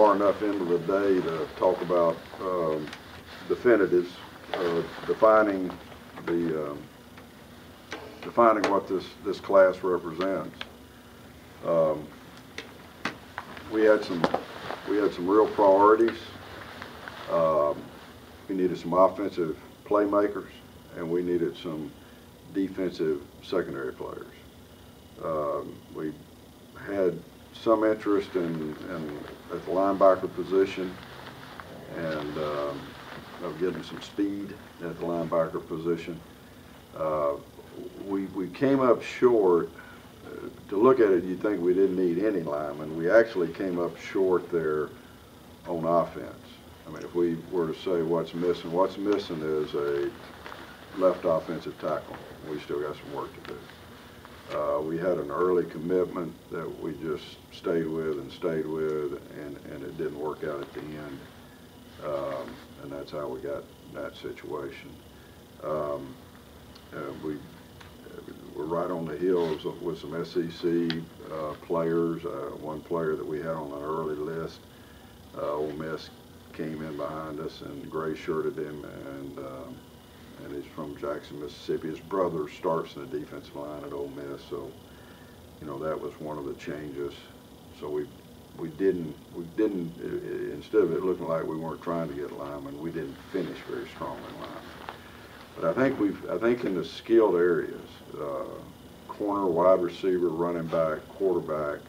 far enough into the day to talk about definitives, defining what this class represents. We had some real priorities. We needed some offensive playmakers, and we needed some defensive secondary players. We had some interest at the linebacker position, and of getting some speed at the linebacker position. We came up short. To look at it, you'd think we didn't need any linemen. We actually came up short there on offense. I mean, if we were to say what's missing is a left offensive tackle. We still got some work to do. We had an early commitment that we just stayed with, and it didn't work out at the end. And that's how we got that situation. We're right on the heels with some SEC players. One player that we had on an early list, Ole Miss, came in behind us and gray-shirted him, and he's from Jackson, Mississippi. His brother starts in the defensive line at Ole Miss, so you know that was one of the changes. So we didn't instead of it looking like we weren't trying to get linemen, we didn't finish very strong in linemen. But I think in the skilled areas, corner, wide receiver, running back, quarterback,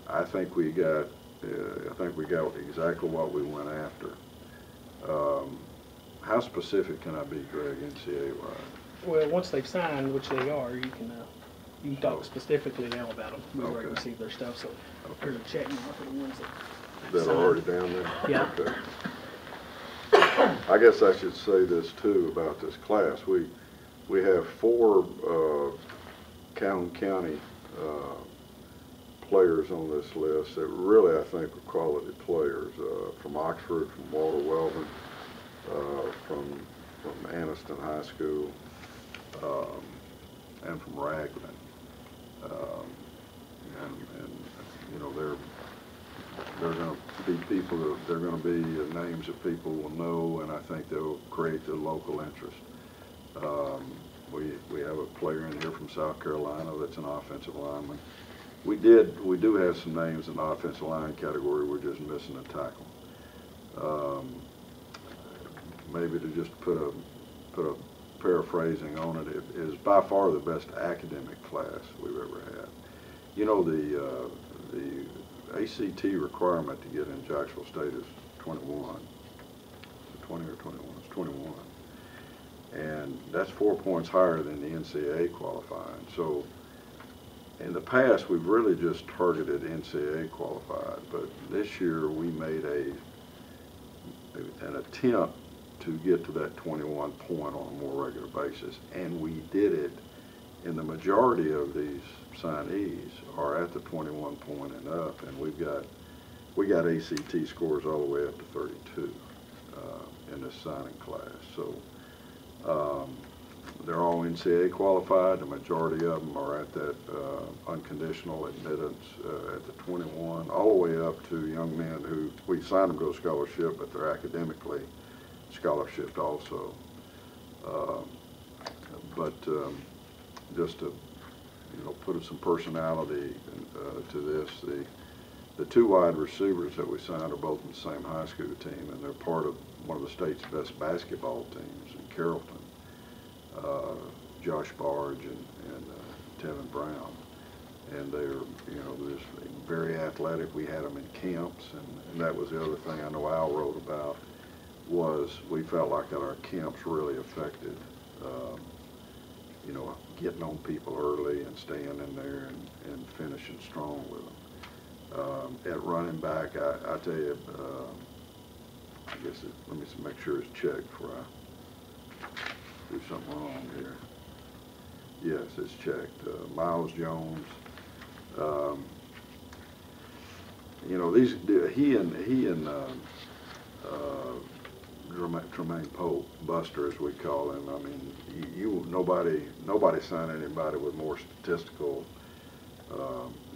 I think we got exactly what we went after. How specific can I be, Greg, NCAA-wise? Well, once they've signed, which they are, you can talk specifically now about them. We've already received their stuff, so here's a check mark for the ones that are already down there? Yeah. Okay. I guess I should say this too about this class. We have 4 Calhoun County players on this list that really I think are quality players, from Oxford, from Walter Weldon, from Anniston High School, and from Raglan. And you know, they're going to be people, they're going to be names that people will know, and I think they'll create the local interest. We have a player in here from South Carolina that's an offensive lineman. We do have some names in the offensive line category. We're just missing a tackle. Maybe to just put a paraphrasing on it, it is by far the best academic class we've ever had. You know, the ACT requirement to get in Jacksonville State is 21. 20 or 21? It's 21. And that's 4 points higher than the NCAA qualifying. So in the past, we've really just targeted NCAA qualified, but this year we made an attempt to get to that 21 point on a more regular basis, and we did it. And the majority of these signees are at the 21 point and up, and we got ACT scores all the way up to 32 in this signing class. So they're all NCAA qualified. The majority of them are at that unconditional admittance at the 21, all the way up to young men who we signed them to a scholarship, but they're academically scholarshiped also. Just to put some personality to this, the 2 wide receivers that we signed are both in the same high school team, and they're part of one of the state's best basketball teams in Carrollton. Josh Barge and Tevin Brown, and they're just very athletic. We had them in camps, and that was the other thing I know Al wrote about, was we felt like that our camps really affected getting on people early and staying in there and finishing strong with them. At running back, I tell you, I guess let me make sure it's checked before I do something wrong here. Yes, it's checked. Miles Jones. He and Tremaine Pope, Buster as we call him. I mean, nobody signed anybody with more statistical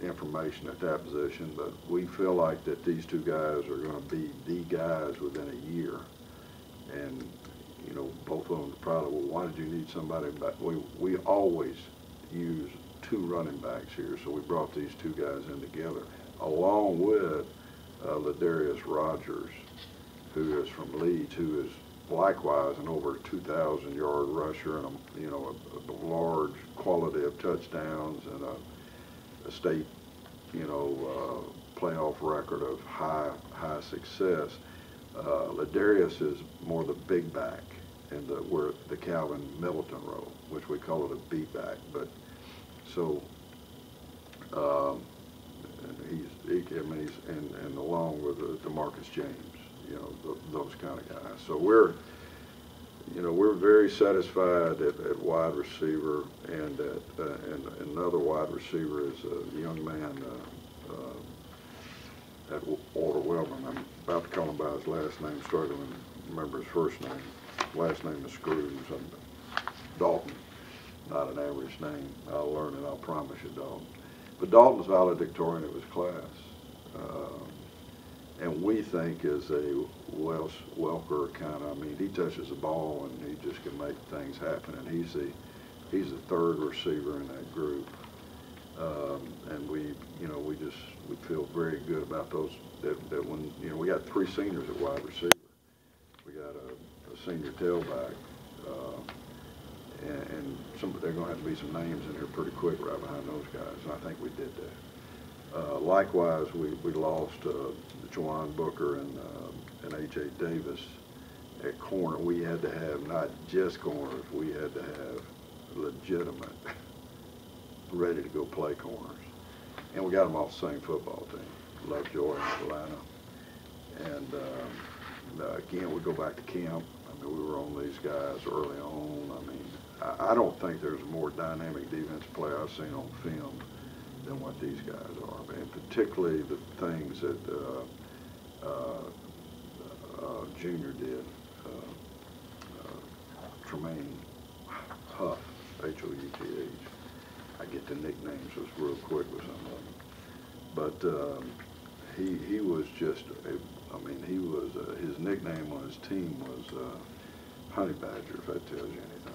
information at that position, but we feel like that these two guys are going to be the guys within a year. And, you know, both of them probably, well, why did you need somebody back? We always use two running backs here, so we brought these two guys in together, along with Ladarius Rogers, who is from Leeds, who is likewise an over 2,000-yard rusher and a large quality of touchdowns and a state, playoff record of high success. Ladarius is more the big back in the Calvin Middleton role, which we call it a beat back. But so and along with DeMarcus James, those kind of guys. So we're very satisfied at wide receiver, and another wide receiver is a young man at Walter Wellman. I'm about to call him by his last name, struggling to remember his first name. Last name is Screws. Dalton, not an average name. I'll learn it, I'll promise you, Dalton. But Dalton's valedictorian of his class. And we think is a Welker kind of, he touches the ball and he just can make things happen. And he's the third receiver in that group. And we feel very good about those, that when, we got three seniors at wide receiver. We got a senior tailback, and there are going to have to be some names in here pretty quick right behind those guys, and I think we did that. Likewise, we lost Juwan Booker and A.J. Davis at corner. We had to have not just corners, we had to have legitimate, ready to go play corners. And we got them off the same football team, Lovejoy in Atlanta. And again, we go back to camp. We were on these guys early on. I don't think there's a more dynamic defensive player I've seen on film than what these guys are, and particularly the things that Junior did. Tremaine Huff, H-O-U-T-H. I get the nicknames just real quick with some of them. But he was just, his nickname on his team was Honey Badger, if that tells you anything.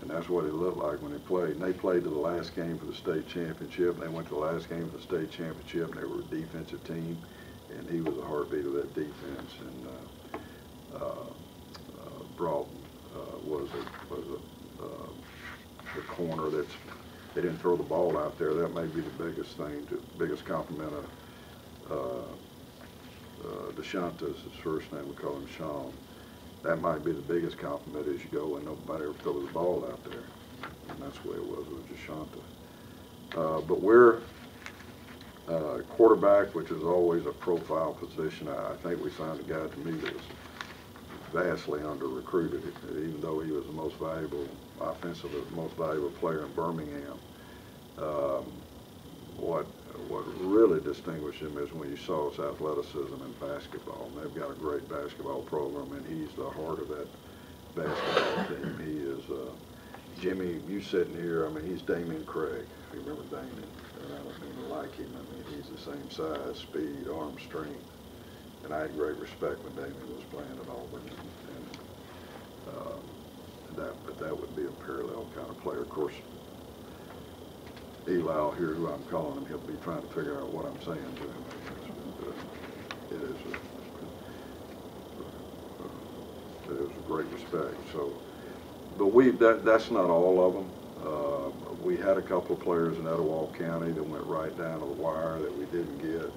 And that's what he looked like when he played. And they played to the last game for the state championship. And they went to the last game for the state championship, and they were a defensive team. And he was the heartbeat of that defense. And Broughton was the corner they didn't throw the ball out there. That may be the biggest compliment of DeShanta's his first name. We call him Sean. That might be the biggest compliment as you go, and nobody ever throws the ball out there. And that's the way it was with DeShanta. But we're quarterback, which is always a profile position. I think we signed a guy to me that was vastly under-recruited, even though he was the most valuable, offensively, the most valuable player in Birmingham. What really distinguished him is when you saw his athleticism in basketball. And they've got a great basketball program, and he's the heart of that basketball team. He is, Jimmy, you sitting here, he's Damian Craig. If you remember Damian, and I don't mean to like him. He's the same size, speed, arm strength. And I had great respect when Damian was playing at Auburn. But that would be a parallel kind of player. Of course, Eli here, who I'm calling him, he'll be trying to figure out what I'm saying to him. It is a great respect. So, but that's not all of them. We had a couple of players in Etowah County that went right down to the wire that we didn't get.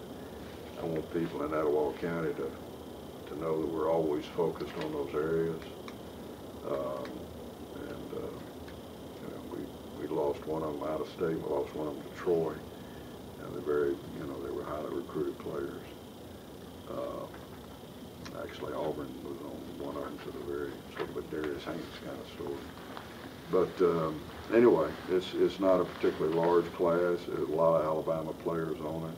I want people in Etowah County to know that we're always focused on those areas. We lost one of them out of state. We lost one of them to Troy. And they were highly recruited players. Actually, Auburn was on one of them to the very sort of a Darius Haynes kind of story. But anyway, it's not a particularly large class. There's a lot of Alabama players on it.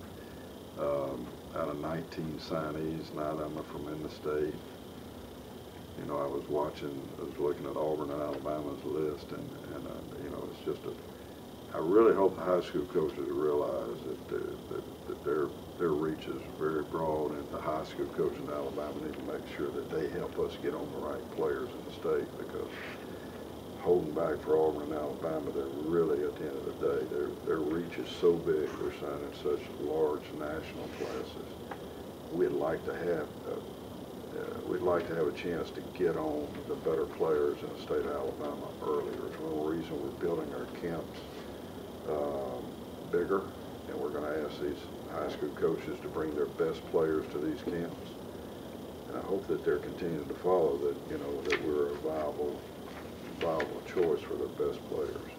Out of 19 signees, 9 of them are from in the state. I was looking at Auburn and Alabama's list, and it's just a I really hope the high school coaches realize that their reach is very broad, and the high school coaches in Alabama need to make sure that they help us get on the right players in the state, because holding back for Auburn and Alabama, they're really, at the end of the day, their reach is so big. They're signing such large national classes. We'd like to have a chance to get on the better players in the state of Alabama earlier. It's one reason we're building our camps bigger, and we're going to ask these high school coaches to bring their best players to these camps. And I hope that they're continuing to follow that, you know, that we're a viable choice for the best players.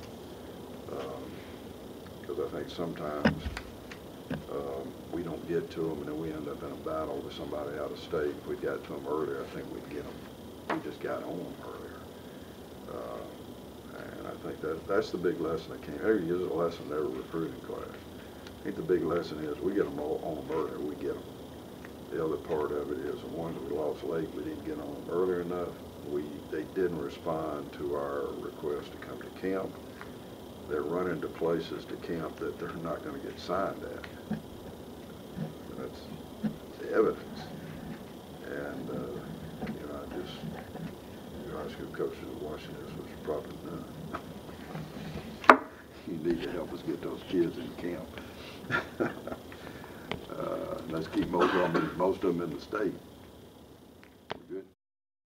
Because I think sometimes we don't get to them, and then we end up in a battle with somebody out of state. If we got to them earlier, I think we'd get them. We just got on them earlier. And I think that's the big lesson that came. Every year is a lesson in every recruiting class. I think the big lesson is we get them all on them earlier, we get them. The other part of it is the ones we lost late, we didn't get on them earlier enough. They didn't respond to our request to come to camp. They're running to places to camp that they're not going to get signed at. And that's the evidence. And, you know, I just, you high school coaches are watching this, which is probably none. You need to help us get those kids in camp. Let's keep most of them in the state.